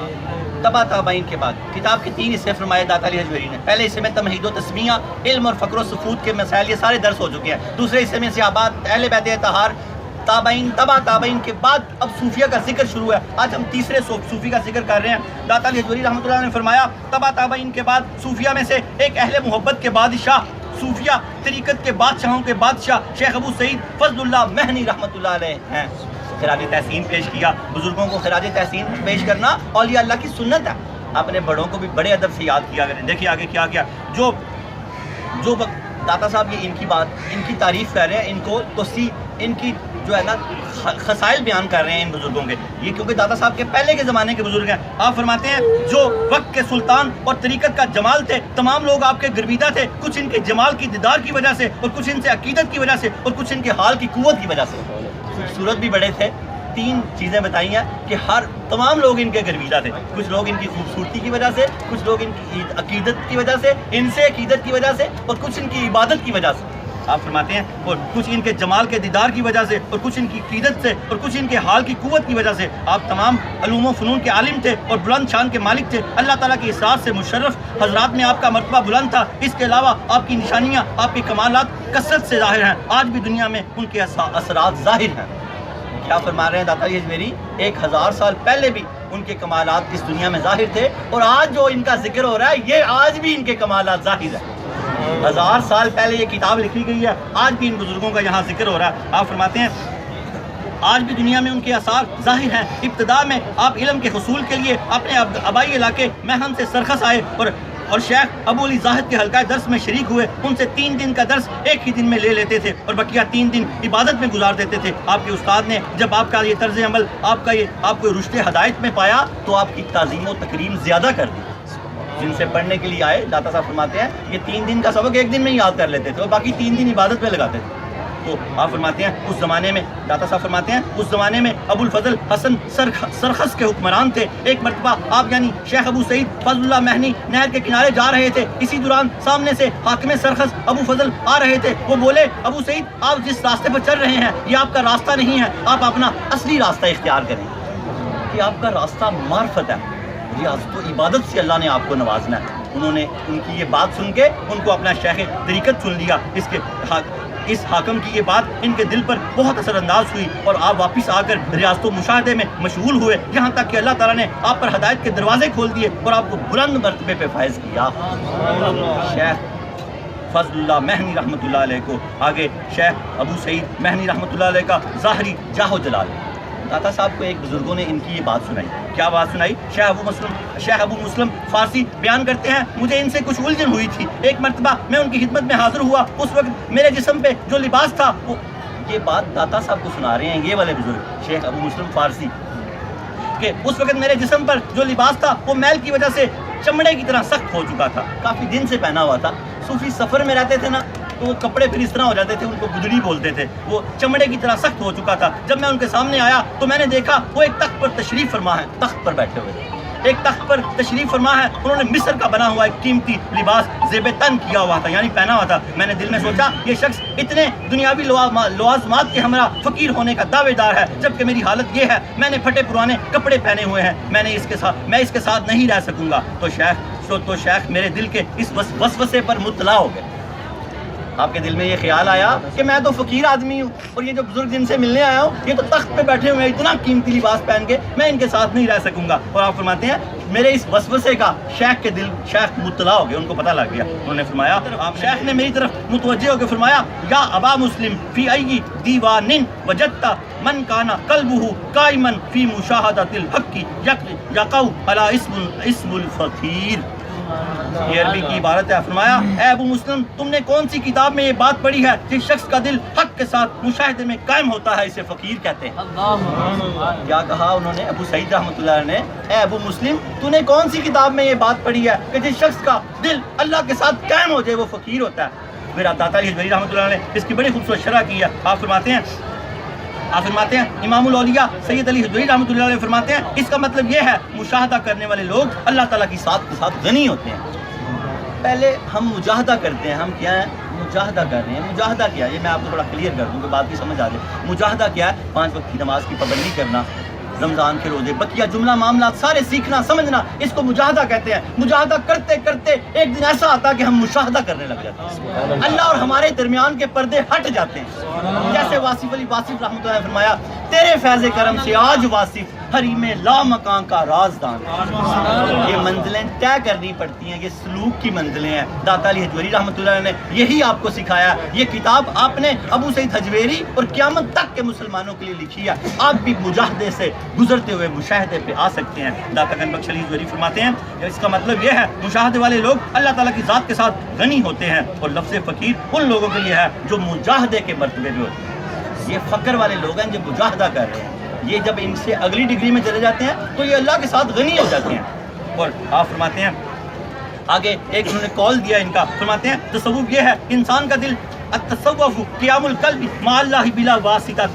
تبا تابعین کے بعد کتاب کے 3 حصے فرمائے داتا علی حجویری نے۔ پہلے حصے میں تمہید و تسمیہ، علم اور فقر و سفود کے مسائل، یہ سارے درس ہو چکے ہیں۔ دوسرے حصے میں صحابات، اہل بیت اطہار، تابعین، تبا تابعین کے بعد اب صوفیہ کا ذکر شروع ہے۔ آج ہم تیسرے صوفی کا ذکر کر رہے ہیں۔ داتا علی حجویری رحمۃ اللہ نے فرمایا تبا تابعین کے بعد صوفیہ میں سے ایک اہل محبت کے بادشاہ، صوفیہ طریقت کے بادشاہوں کے بادشاہ شیخ ابو سعید فضل اللہ مہنی رحمۃ اللہ علیہ ہیں۔ خراج تحسین پیش کیا، بزرگوں کو خراج تحسین پیش کرنا اولیاء اللہ کی سنت ہے، اپنے بڑوں کو بھی بڑے ادب سے یاد کیا کریں۔ دیکھیے آگے کیا کیا، جو داتا صاحب یہ ان کی بات، ان کی تعریف کر رہے ہیں، ان کو توسیع، ان کی جو ہے نا خصائل بیان کر رہے ہیں ان بزرگوں کے، یہ کیونکہ داتا صاحب کے پہلے کے زمانے کے بزرگ ہیں۔ آپ فرماتے ہیں جو وقت کے سلطان اور طریقت کا جمال تھے، تمام لوگ آپ کے گرویدہ تھے، کچھ ان کے جمال کی دیدار کی وجہ سے اور کچھ ان سے عقیدت کی وجہ سے اور کچھ ان کے حال کی قوت کی وجہ سے، خوبصورت بھی بڑے تھے۔ 3 چیزیں بتائی ہیں کہ تمام لوگ ان کے گرویدہ تھے، کچھ لوگ ان کی خوبصورتی کی وجہ سے، کچھ لوگ ان کی عقیدت کی وجہ سے، ان سے عقیدت کی وجہ سے، اور کچھ ان کی عبادت کی وجہ سے۔ آپ فرماتے ہیں اور کچھ ان کے جمال کے دیدار کی وجہ سے اور کچھ ان کی عقیدت سے اور کچھ ان کے حال کی قوت کی وجہ سے آپ تمام علوم و فنون کے عالم تھے اور بلند شان کے مالک تھے، اللہ تعالیٰ کی اسرار سے مشرف حضرات میں آپ کا مرتبہ بلند تھا۔ اس کے علاوہ آپ کی نشانیاں، آپ کے کمالات کثرت سے ظاہر ہیں، آج بھی دنیا میں ان کے اثرات ظاہر ہیں۔ کیا فرما رہے ہیں داتا علی حجویری، 1000 سال پہلے بھی ان کے کمالات اس دنیا میں ظاہر تھے اور آج جو ان کا ذکر ہو رہا ہے یہ آج بھی ان کے کمالات ظاہر ہیں۔ 1000 سال پہلے یہ کتاب لکھی گئی ہے، آج بھی ان بزرگوں کا یہاں ذکر ہو رہا ہے۔ آپ فرماتے ہیں آج بھی دنیا میں ان کے آثار ظاہر ہیں۔ ابتدا میں آپ علم کے حصول کے لیے اپنے آبائی علاقے میہن سے سرخس آئے اور شیخ ابو علی زاہد کے حلقہ درس میں شریک ہوئے۔ ان سے 3 دن کا درس ایک ہی دن میں لے لیتے تھے اور بقیہ 3 دن عبادت میں گزار دیتے تھے۔ آپ کے استاد نے جب آپ کا یہ طرز عمل آپ کو رشد ہدایت میں پایا تو آپ کی تعظیم و تکریم زیادہ کر دی۔ جن سے پڑھنے کے لیے آئے، داتا صاحب فرماتے ہیں یہ 3 دن کا سبق ایک دن میں یاد کر لیتے تھے اور باقی 3 دن عبادت میں لگاتے تھے۔ تو آپ فرماتے ہیں اس زمانے میں، داتا صاحب فرماتے ہیں اس زمانے میں ابو الفضل حسن سرخس کے حکمران تھے۔ ایک مرتبہ آپ یعنی شیخ ابو سعید فضل اللہ مہنی نہر کے کنارے جا رہے تھے، اسی دوران سامنے سے حاکم سرخس ابو فضل آ رہے تھے۔ وہ بولے ابو سعید آپ جس راستے پر چل رہے ہیں یہ آپ کا راستہ نہیں ہے، آپ اپنا اصلی راستہ اختیار کریں کہ آپ کا راستہ معرفت ہے، ریاضت و عبادت سے اللہ نے آپ کو نوازنا ہے۔ انہوں نے ان کی یہ بات سن کے ان کو اپنا شیخ طریقت چن لیا۔ اس حاکم کی یہ بات ان کے دل پر بہت اثر انداز ہوئی اور آپ واپس آ کر ریاضت و مشاہدے میں مشغول ہوئے، یہاں تک کہ اللہ تعالیٰ نے آپ پر ہدایت کے دروازے کھول دیے اور آپ کو بلند مرتبے پہ فائز کیا۔ شیخ فضل اللہ مہنی رحمۃ اللہ علیہ کو آگے شیخ ابو سعید مہنی رحمۃ اللہ علیہ کا ظاہری جاہ و جلال۔ داتا صاحب کو ایک بزرگوں نے ان کی یہ بات سنائی۔ کیا بات سنائی؟ شیخ ابو مسلم فارسی بیان کرتے ہیں مجھے ان سے کچھ الجھن ہوئی تھی۔ ایک مرتبہ میں ان کی خدمت میں حاضر ہوا، اس وقت میرے جسم پہ جو لباس تھا یہ بات داتا صاحب کو سنا رہے ہیں یہ والے بزرگ شیخ ابو مسلم فارسی، کہ اس وقت میرے جسم پر جو لباس تھا وہ میل کی وجہ سے چمڑے کی طرح سخت ہو چکا تھا، کافی دن سے پہنا ہوا تھا۔ صوفی سفر میں رہتے تھے نا تو وہ کپڑے پھر اس طرح ہو جاتے تھے، ان کو گدڑی بولتے تھے، وہ چمڑے کی طرح سخت ہو چکا تھا۔ جب میں ان کے سامنے آیا تو میں نے دیکھا وہ ایک تخت پر تشریف فرما ہے، تخت پر بیٹھے ہوئے، ایک تخت پر تشریف فرما ہے۔ انہوں نے مصر کا بنا ہوا ایک قیمتی لباس زیب تن کیا ہوا تھا، یعنی پہنا ہوا تھا۔ میں نے دل میں سوچا یہ شخص اتنے دنیاوی لوازمات کے ہمراہ فقیر ہونے کا دعوے دار ہے، جبکہ میری حالت یہ ہے میں نے پھٹے پرانے کپڑے پہنے ہوئے ہیں، میں اس کے ساتھ نہیں رہ سکوں گا۔ تو شیخ میرے دل کے اس وسوسے پر مطلع ہو گئے۔ آپ کے دل میں یہ خیال آیا کہ میں تو فقیر آدمی ہوں اور یہ جو بزرگ جن سے ملنے آیا ہوں یہ تو تخت پہ بیٹھے ہوئے ہیں اتنا قیمتی لباس پہن کے، میں ان کے ساتھ نہیں رہ سکوں گا۔ اور آپ فرماتے ہیں میرے اس وسوسے کا شیخ مطلع ہو گیا، ان کو پتہ لگ گیا۔ انہوں نے فرمایا، شیخ نے میری طرف متوجہ ہو کے فرمایا یا ابا مسلم فی ای دیوان وجدت من کانا قلبہ قائما فی مشاہدۃ الحق یقع علی اسم الفقیر۔ یہ عربی کی عبارت ہے۔ فرمایا اے ابو مسلم تم نے کون سی کتاب میں یہ بات پڑھی ہے جس شخص کا دل حق کے ساتھ مشاہدے میں قائم ہوتا ہے اسے فقیر کہتے ہیں۔ کیا کہا انہوں نے ابو سعید رحمۃ اللہ نے، اے ابو مسلم تو نے کون سی کتاب میں یہ بات پڑھی ہے کہ جس شخص کا دل اللہ کے ساتھ قائم ہو جائے وہ فقیر ہوتا ہے۔ میرا داتا علی حجویری رحمۃ اللہ نے اس کی بڑی خوبصورت شرح کی ہے۔ آپ فرماتے ہیں امام الاولیاء سید علی حجویری رحمۃ اللہ علیہ فرماتے ہیں اس کا مطلب یہ ہے مشاہدہ کرنے والے لوگ اللہ تعالیٰ کی ساتھ کے ساتھ غنی ہوتے ہیں۔ پہلے ہم مجاہدہ کرتے ہیں، ہم کیا ہیں؟ مجاہدہ کر رہے ہیں۔ مجاہدہ کیا ہے یہ میں آپ کو تھوڑا کلیئر کر دوں کہ بات کی سمجھ آ جائے۔ مجاہدہ کیا ہے؟ 5 وقت کی نماز کی پابندی کرنا، رمضان کے روزے، بقیہ جملہ معاملات سارے سیکھنا سمجھنا، اس کو مجاہدہ کہتے ہیں۔ مجاہدہ کرتے کرتے ایک دن ایسا آتا کہ ہم مشاہدہ کرنے لگ جاتے ہیں، اللہ اور ہمارے درمیان کے پردے ہٹ جاتے ہیں۔ جیسے واصف علی واصف رحمۃ اللہ نے فرمایا تیرے فیض کرم سے آج واصف حریم لا مکان کا رازدان۔ یہ منزلیں طے کرنی پڑتی ہیں، یہ سلوک کی منزلیں ہیں۔ داتا علی حجویری رحمۃ اللہ نے یہی آپ کو سکھایا۔ یہ کتاب آپ نے ابو سعید حجویری اور قیامت تک کے مسلمانوں کے لیے لکھی ہے۔ آپ بھی مجاہدے سے گزرتے ہوئے مشاہدے پہ آ سکتے ہیں۔ داتا گنج بخش علی حجویری فرماتے ہیں اس کا مطلب یہ ہے مشاہدے والے لوگ اللہ تعالیٰ کی ذات کے ساتھ غنی ہوتے ہیں، اور لفظ فقیر ان لوگوں کے لیے ہے جو مجاہدے کے مرتبے میں ہوتے ہیں۔ یہ فقر والے لوگ ہیں جو مجاہدہ کر رہے ہیں، یہ جب ان سے اگلی ڈگری میں چلے جاتے ہیں تو یہ اللہ کے ساتھ غنی ہو جاتے ہیں۔ اور آپ فرماتے ہیں آگے ایک انہوں نے کال دیا ان کا، فرماتے ہیں تصوف یہ ہے انسان کا دل، التصوف قیام القلب مع اللہ بلا واسطہ۔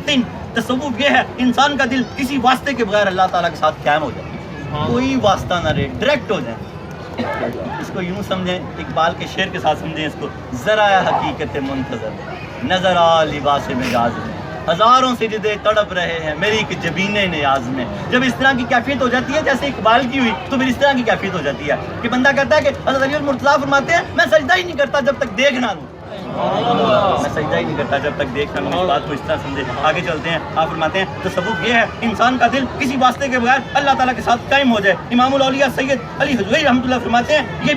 تصوف یہ ہے انسان کا دل کسی واسطے کے بغیر اللہ تعالیٰ کے ساتھ قائم ہو جائے، کوئی واسطہ نہ رہے، ڈائریکٹ ہو جائے۔ اس کو یوں سمجھیں، اقبال کے شعر کے ساتھ سمجھیں اس کو، ذرا حقیقت منتظر نظر آ لباس مجاز میں، ہزاروں سجدے تڑپ رہے ہیں میری ایک جبین نیاز میں۔ جب اس طرح کی کیفیت ہو جاتی ہے جیسے اقبال کی ہوئی تو پھر اس طرح کی کیفیت ہو جاتی ہے کہ بندہ کہتا ہے کہ حضرت علی المرتضیٰ فرماتے ہیں میں سجدہ ہی نہیں کرتا جب تک دیکھ نہ لوں۔ میں سجدہ ہی نہیں کرتا جب تک دیکھ لوں اس بات کو اس طرح سمجھے. آگے چلتے ہیں. آپ فرماتے ہیں تصوف یہ ہے انسان کا دل کسی واسطے کے بغیر اللہ تعالیٰ کے ساتھ قائم ہو جائے. امام الاولیاء سید علی حجویری رحمۃ اللہ فرماتے ہیں یہ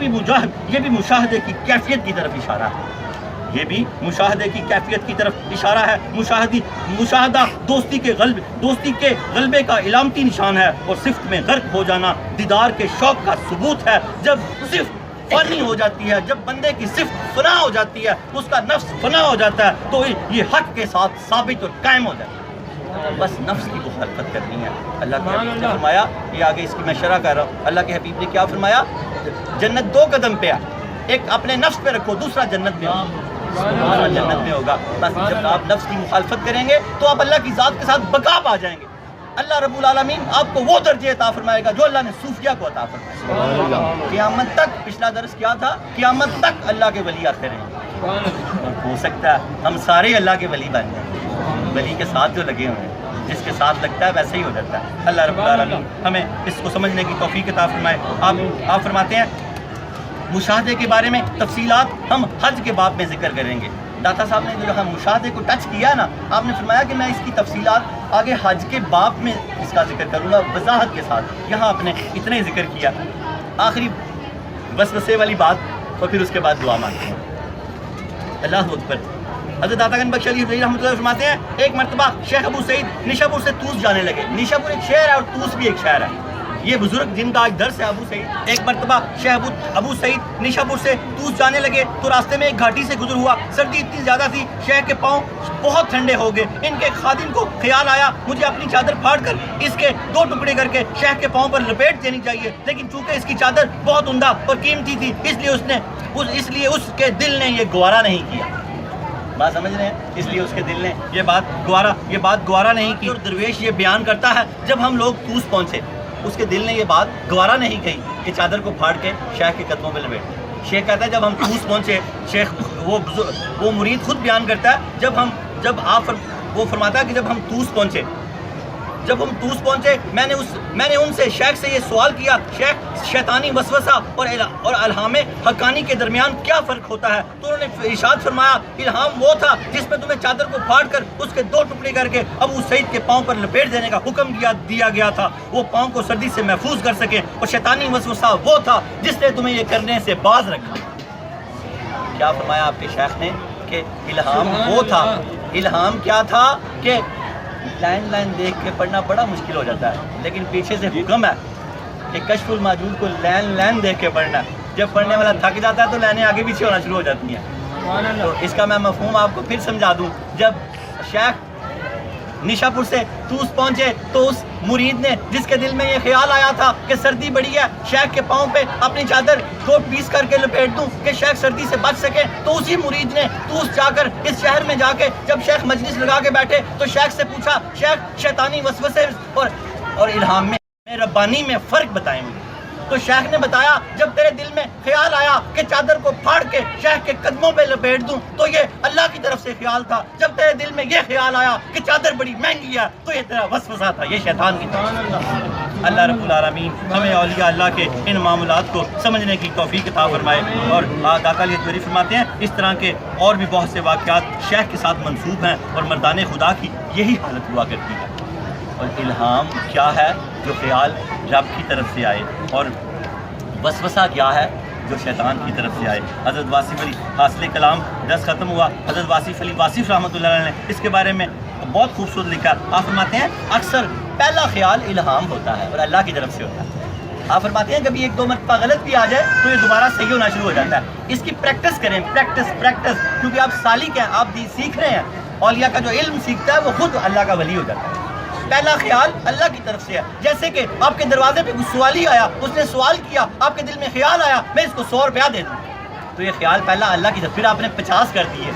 بھی مشاہدے کی کیفیت کی طرف اشارہ ہے. یہ بھی مشاہدے کی کیفیت کی طرف اشارہ ہے. مشاہدہ دوستی کے غلبے کا علامتی نشان ہے اور صفت میں غرق ہو جانا دیدار کے شوق کا ثبوت ہے. جب صفت فانی ہو جاتی ہے, جب بندے کی صفت فنا ہو جاتی ہے, اس کا نفس فنا ہو جاتا ہے, تو یہ حق کے ساتھ ثابت اور قائم ہو جاتا ہے. بس نفس کی مخالفت کرنی ہے. اللہ کے حبیب نے فرمایا, یہ آگے اس کی میں شرح کر رہا ہوں, اللہ کے حبیب نے کیا فرمایا, جنت دو قدم پہ ہے, ایک اپنے نفس پہ رکھو, دوسرا جنت میں ہوگا. جنت میں ہوگا. بس جب آپ نفس کی مخالفت کریں گے تو آپ اللہ کی ذات کے ساتھ بقا پا جائیں گے. اللہ رب العالمین آپ کو وہ درجے عطا فرمائے گا جو اللہ نے صوفیہ کو عطا فرمایا. قیامت تک, پچھلا درس کیا تھا, قیامت تک اللہ کے ولی آتے رہیں گے. اور ہو سکتا ہے ہم سارے اللہ کے ولی بن جائیں. ولی کے ساتھ جو لگے ہوئے ہیں, جس کے ساتھ لگتا ہے ویسے ہی ہو جاتا ہے. اللہ رب العالمین ہمیں اس کو سمجھنے کی توفیق عطا فرمائے. آپ فرماتے ہیں مشاہدے کے بارے میں تفصیلات ہم حج کے باب میں ذکر کریں گے. داتا صاحب نے جو ہم مشاہدے کو ٹچ کیا نا, آپ نے فرمایا کہ میں اس کی تفصیلات آگے حج کے باب میں اس کا ذکر کروں گا وضاحت کے ساتھ. یہاں آپ نے اتنا ہی ذکر کیا. آخری وسوسے والی بات اور پھر اس کے بعد دعا مانگتے ہیں. اللہ اکبر. حضرت داتا گنج بخش علی حجویری رحمۃ اللہ فرماتے ہیں ایک مرتبہ شیخ ابو سعید نیشاپور سے طوس جانے لگے. نیشاپور ایک شہر ہے اور طوس بھی ایک شہر ہے. یہ بزرگ جن کا ایک درس ہے ابو سعید, ایک مرتبہ شیخ ابو سعید نیشاپور سے طوس جانے لگے تو راستے میں ایک گھاٹی سے گزر ہوا. سردی اتنی زیادہ تھی, شیخ کے پاؤں بہت ٹھنڈے ہو گئے. ان کے خادم کو خیال آیا مجھے اپنی چادر پھاڑ کر اس کے دو ٹکڑے کر کے شیخ کے پاؤں پر لپیٹ دینی چاہیے, لیکن چونکہ اس کی چادر بہت عمدہ اور قیمتی تھی اس لیے اس کے دل نے یہ گوارا نہیں کیا. بات سمجھ رہے ہیں؟ اس لیے اس کے دل نے یہ بات گوارا نہیں کی. اور درویش یہ بیان کرتا ہے جب ہم لوگ طوس پہنچے, اس کے دل نے یہ بات گوارا نہیں کہی کہ چادر کو پھاڑ کے شیخ کے قدموں پہ لپیٹ. شیخ کہتا ہے جب ہم طوس پہنچے, شیخ وہ مرید خود بیان کرتا ہے وہ فرماتا ہے کہ جب ہم طوس پہنچے میں نے ان سے شیخ سے یہ سوال کیا, شیخ شیطانی وسوسہ اور الہام حقانی کے درمیان کیا فرق ہوتا ہے؟ تو انہوں نے ارشاد فرمایا الہام وہ تھا جس میں تمہیں چادر کو پھاڑ کر اس کے دو ٹکڑے کر کے ابو سعید کے پاؤں پر لپیٹ دینے کا حکم دیا گیا تھا, وہ پاؤں کو سردی سے محفوظ کر سکے. اور شیطانی وسوسہ وہ تھا جس نے تمہیں یہ کرنے سے باز رکھا. کیا فرمایا آپ کے شیخ نے کہ الہام وہ تھا. الہام کیا تھا کہ لائن دیکھ کے پڑھنا بڑا مشکل ہو جاتا ہے, لیکن پیچھے سے حکم ہے کہ کشف الماجود کو لائن دیکھ کے پڑھنا. جب پڑھنے والا تھک جاتا ہے تو لائنیں آگے پیچھے ہونا شروع ہو جاتی ہیں. تو اس کا میں مفہوم آپ کو پھر سمجھا دوں. جب شیخ نیشاپور سے طوس پہنچے تو اس مرید نے جس کے دل میں یہ خیال آیا تھا کہ سردی بڑی ہے, شیخ کے پاؤں پہ اپنی چادر دو پیس کر کے لپیٹ دوں کہ شیخ سردی سے بچ سکے, تو اسی مرید نے طوس جا کر اس شہر میں جا کے جب شیخ مجلس لگا کے بیٹھے تو شیخ سے پوچھا, شیخ شیطانی وسوسے اور الہام میں ربانی میں فرق بتائیں مجھے. تو شیخ نے بتایا جب تیرے دل میں خیال آیا کہ چادر کو پھاڑ کے شیخ کے قدموں پہ لپیٹ دوں تو یہ اللہ کی طرف سے خیال تھا. جب تیرے دل میں یہ خیال آیا کہ چادر بڑی مہنگی ہے تو یہ تیرا وسوسہ تھا, یہ شیطان کی طرف. اللہ رب العالمین ہمیں اولیاء اللہ کے ان معاملات کو سمجھنے کی توفیق عطا فرمائے. اور داتا علی حجویری فرماتے ہیں اس طرح کے اور بھی بہت سے واقعات شیخ کے ساتھ منسوب ہیں اور مردان خدا کی یہی حالت ہوا کرتی ہے. اور الہام کیا ہے؟ جو خیال رب کی طرف سے آئے, اور وسوسہ کیا ہے؟ جو شیطان کی طرف سے آئے. حضرت واصف علی حاصل کلام درس ختم ہوا, حضرت واصف علی واصف رحمۃ اللہ علیہ نے اس کے بارے میں بہت خوبصورت لکھا. آپ فرماتے ہیں اکثر پہلا خیال الہام ہوتا ہے اور اللہ کی طرف سے ہوتا ہے. آپ فرماتے ہیں کبھی ایک دو مرتبہ غلط بھی آ جائے تو یہ دوبارہ صحیح ہونا شروع ہو جاتا ہے. اس کی پریکٹس کریں, پریکٹس, کیونکہ آپ سالک ہیں, آپ سیکھ رہے ہیں. اولیاء کا جو علم سیکھتا ہے وہ خود اللہ کا ولی ہو جاتا ہے. پہلا خیال اللہ کی طرف سے ہے. جیسے کہ آپ کے دروازے پہ کچھ سوالی آیا, اس نے سوال کیا, آپ کے دل میں خیال آیا میں اس کو 100 روپیہ دے دوں, تو یہ خیال پہلا اللہ کی طرف. پھر آپ نے 50 کر دیے,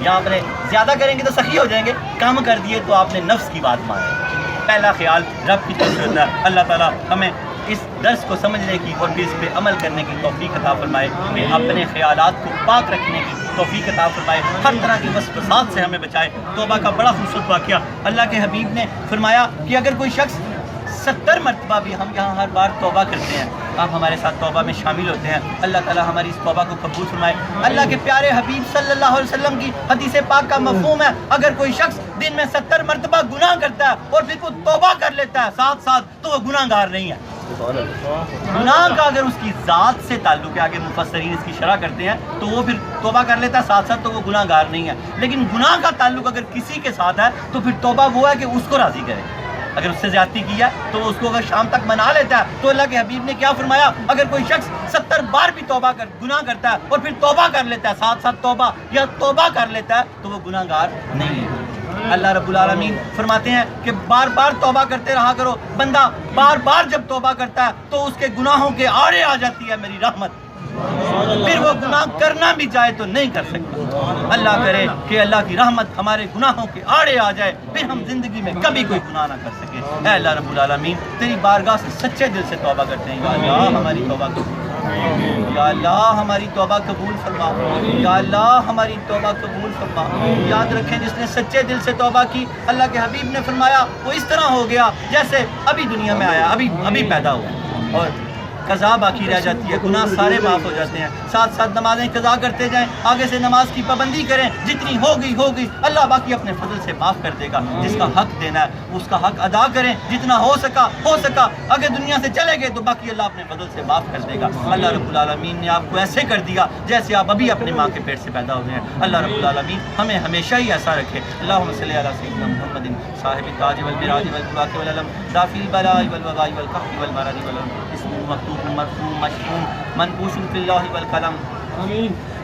یا آپ نے زیادہ کریں گے تو سخی ہو جائیں گے, کم کر دیے تو آپ نے نفس کی بات مانی. پہلا خیال رب کی طرف سے ہوتا ہے. اللہ تعالیٰ ہمیں اس درس کو سمجھنے کی اور پھر اس پہ عمل کرنے کی توفیق عطا فرمائے. ہمیں اپنے خیالات کو پاک رکھنے کی توفیق عطا فرمائے, ہر طرح کی وسوسات سے ہمیں بچائے. توبہ کا بڑا خوبصورت واقعہ اللہ کے حبیب نے فرمایا کہ اگر کوئی شخص 70 مرتبہ بھی, ہم یہاں ہر بار توبہ کرتے ہیں, آپ ہمارے ساتھ توبہ میں شامل ہوتے ہیں. اللہ تعالیٰ ہماری اس توبہ کو قبول فرمائے. اللہ کے پیارے حبیب صلی اللہ علیہ وسلم کی حدیث پاک کا مفہوم ہے اگر کوئی شخص دن میں 70 مرتبہ گناہ کرتا ہے اور پھر وہ توبہ کر لیتا ہے ساتھ ساتھ تو وہ گناہ گار نہیں ہے. گناہ کا اگر اس کی ذات سے تعلق ہے, آگے مفسرین اس کی شرح کرتے ہیں, تو وہ پھر توبہ کر لیتا ہے ساتھ ساتھ تو وہ گناہ گار نہیں ہے. لیکن گناہ کا تعلق اگر کسی کے ساتھ ہے تو پھر توبہ وہ ہے کہ اس کو راضی کرے. اگر اس سے زیادتی کی ہے تو اس کو اگر شام تک منا لیتا ہے تو اللہ کے حبیب نے کیا فرمایا, اگر کوئی شخص 70 بار بھی گناہ کرتا ہے اور پھر توبہ کر لیتا ہے ساتھ ساتھ توبہ یا توبہ کر لیتا ہے تو وہ گناہ گار نہیں ہے. اللہ رب العالمین فرماتے ہیں کہ بار بار توبہ کرتے رہا کرو. بندہ بار بار جب توبہ کرتا ہے تو اس کے گناہوں کے آڑے آ جاتی ہے میری رحمت, پھر وہ گناہ کرنا بھی چاہے تو نہیں کر سکتا. اللہ کرے کہ اللہ کی رحمت ہمارے گناہوں کے آڑے آ جائے, پھر ہم زندگی میں کبھی کوئی گناہ نہ کر سکے. اے اللہ رب العالمین تیری بارگاہ سے سچے دل سے توبہ کرتے ہیں. یا اللہ ہماری توبہ قبول, یا اللہ ہماری توبہ قبول فرما, یا اللہ ہماری توبہ قبول فرما. یاد رکھیں جس نے سچے دل سے توبہ کی, اللہ کے حبیب نے فرمایا وہ اس طرح ہو گیا جیسے ابھی دنیا میں آیا, ابھی پیدا ہوا, اور قضا باقی رہ جاتی ہے, گناہ سارے معاف ہو جاتے ہیں. ساتھ ساتھ نمازیں قضا کرتے جائیں, آگے سے نماز کی پابندی کریں, جتنی ہوگی اللہ باقی اپنے فضل سے معاف کر دے گا. جس کا حق دینا ہے اس کا حق ادا کریں, جتنا ہو سکا. اگر دنیا سے چلے گئے تو باقی اللہ اپنے فضل سے معاف کر دے گا. اللہ رب العالمین نے آپ کو ایسے کر دیا جیسے آپ ابھی اپنے ماں کے پیٹ سے پیدا ہوئے ہیں. اللہ رب العالمین ہمیں ہمیشہ ہی ایسا رکھے. اللہم صلی علی سیدنا محمد صاحب التاج والمراج والبراق والعلم دافع البلاء والوباء والقحط والمرض والاسم مکتوب مرفوع مشفوع منقوش فی اللہ والقلم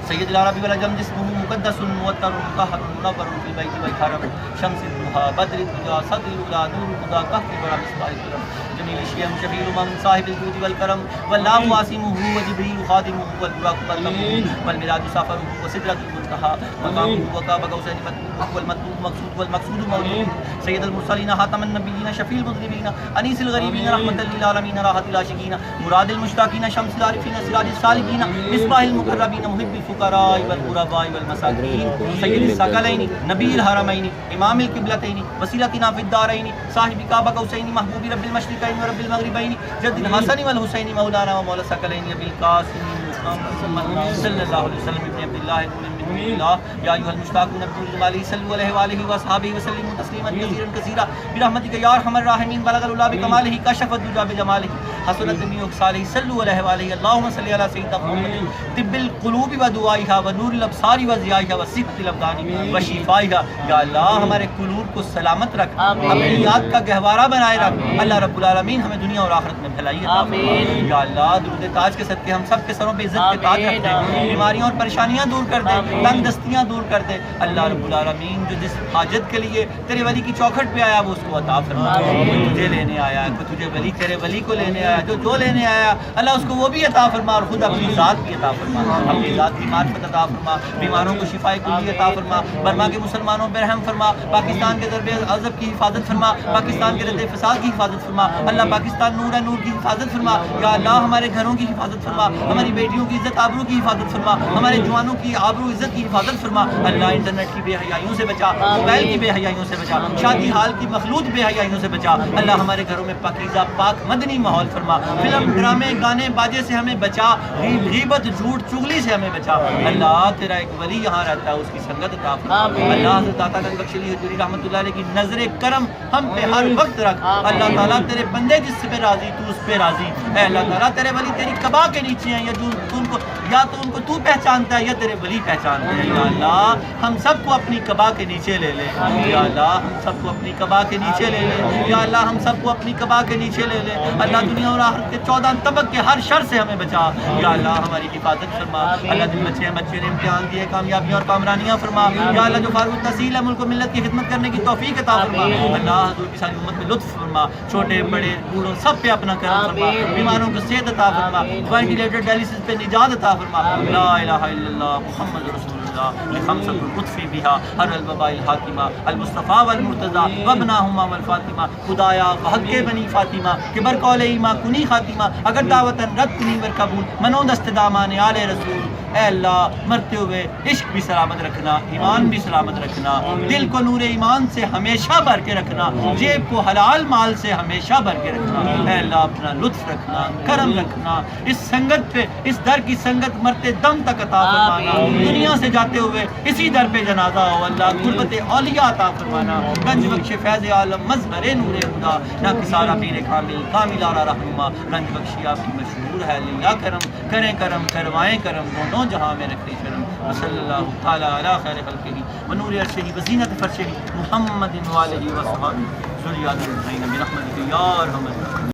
سید العرب والعجم جسمه مقدس موتر مطهر منور في البيت والحرم شمس الضحى بدر الدجى صدر الاولى نور الهدى كهف ورا مصباح الكرم جميل الشيم شفيع من صاحب الجود والكرم والله واسمه وجبريل خادمه والبراق والقمر والمراج سافره وسدرة المنتهى مقامه وقاب قوسين مطلوب والمطلوب مقصود والمقصود موجود سید المرسلین خاتم النبیین شفیع المذنبین انیس الغریبین رحمۃ للعالمین راحت العاشقین مراد المشتاقین شمس العارفین سراج السالکین مصباح المقربین محب الفقراء والغرباء والمساکین سید الثقلین نبی الحرمین امام القبلتین وسیلتنا فی الدارین صاحب کعبہ قوسین محبوب رب المشرقین ورب المغربین جد الحسن والحسین مولانا و مولا الثقلین ابی القاسم صلی اللہ علیہ وسلم ابن عبداللہ نور من اللہ یا ایھا المشتاقون بنور جمالہ صلوا علیہ وآلہ واصحابہ وسلموا تسلیما کثیرا کثیرا برحمتک یا ارحم الراحمین بلغ العلا بکمالہ کشف الدجی بجمالہ حسنت جمیع خصالہ صلوا علیہ وآلہ اللہم صلی علی سیدنا محمد طب القلوب ودوائها ونور الابصار وضیائها وصحت الابدان وشفائها. یا اللہ ہمارے قلوب کو سلامت رکھ, اپنی یاد کا گہوارہ بنائے رکھ. اللہ رب العالمین ہمیں دنیا اور آخرت میں بھلائی عطا فرما. یا اللہ درود تاج کے صدقے ہم سب کے سروں پہ عزت کے تاج رکھ دے, بیماریاں اور پریشانیاں دور کر دے, تنگ دستیاں دور کر دے. اللہ رب العالمین جو جس حاجت کے لیے تیرے ولی کی چوکھٹ پہ آیا وہ اس کو عطا فرما. کوئی تجھے لینے آیا, کوئی تجھے ولی تیرے ولی کو لینے آیا, جو لینے آیا اللہ اس کو وہ بھی عطا فرما, اور خود اپنی ذات بھی عطا فرما, اپنی ذات کی معرفت عطا فرما. بیماروں کو شفائے کلی عطا فرما. برما کے مسلمانوں پہ رحم فرما. پاکستان کے ضرب عذب کی حفاظت فرما. پاکستان کے رد فساد کی حفاظت فرما. اللہ پاکستان نور ہے, نور کی حفاظت فرما. یا اللہ ہمارے گھروں کی حفاظت فرما, ہماری بیٹیوں کی عزت آبرو کی حفاظت فرما, ہمارے جوانوں کی آبرو عزت کی حفاظت فرما. اللہ انٹرنیٹ کی بے حیائیوں سے بچا, موبائل کی بے حیائیوں سے بچا, شادی حال کی مخلوط بے حیائیوں سے بچا. اللہ ہمارے گھروں میں پاکیزہ پاک مدنی ماحول فرما. فلم ڈرامے گانے باجے سے ہمیں بچا, غیبت جھوٹ چغلی سے ہمیں بچا. اللہ تیرا ایک ولی یہاں رہتا ہے, اس کی سنگت عطا فرما. اللہ حضرت داتا گنج بخش علی حجویری رحمۃ اللہ علیہ کی نظر کرم ہم پہ ہر وقت رکھ. اللہ تعالیٰ تیرے بندے جس پہ راضی تو اس پہ راضی. اے اللہ تعالیٰ تیرے ولی تیری قبا کے نیچے ہیں, یا تو ان کو تو پہچانتا ہے یا تیرے ولی پہچانتے ہیں. یا اللہ ہم سب کو اپنی قبا کے نیچے لے لے. یا اللہ ہم سب کو اپنی قبا کے نیچے لے لے. یا اللہ ہم سب کو اپنی قبا کے نیچے لے لے. اللہ دنیا اور آخرت کے 14 طبق کے ہر شر سے ہمیں بچا. یا اللہ ہماری حفاظت فرما. اللہ جن بچے نے امتحان دیے کامیابیاں اور کامرانیاں فرما. یا اللہ جو فارغ التحصیل ہے ملک و ملت کی خدمت کرنے کی توفیق عطا فرما. اللہ حضور کی ساری امت میں لطف فرما. چھوٹے بڑے بوڑھوں سب پہ اپنا کرم فرما. بیماروں کو صحت عطا فرما. وینٹیلیٹر ڈائلسس پہ نجات عطا فرما. لا الہ الا اللہ محمد رسول اللہ لخمسۃ القطف بها ہر الوباء الحاکمہ المصطفیٰ والمرتضیٰ وابناہما والفاطمہ. خدایا بحق بنی فاطمہ کہ برقول ایما کنی خاتمہ اگر دعوتاً رد کنی ور قبول منو دست دامان آل رسول اے اللہ مرتے ہوئے عشق بھی سلامت رکھنا، ایمان بھی سلامت رکھنا، دل کو نور ایمان سے ہمیشہ بھر کے رکھنا، جیب کو حلال مال سے ہمیشہ بھر کے رکھنا۔ اے اللہ اپنا لطف رکھنا، کرم رکھنا، اس سنگت پہ، اس در کی سنگت مرتے دم تک عطا فرمانا، دنیا سے جاتے ہوئے اسی در پہ جنازہ ہو اللہ، قربت اولیاء عطا فرمانا، گنج بخش فیض عالم مظہر نور خدا، نہ کسارا پیر کامل کامل آرا رہنما، گنج بخشی آپ کی مشہور ہے، لیا کرم کریں کرم کروائیں کرم، دونوں جہاں میں رکھے شرم، وصلی اللہ تعالی علی خیر خلقہ ونور عرشہ وزینت فرشہ محمد وآلہ وصحبہ ذریات الحین برحمتہ یا ارحم الراحمین۔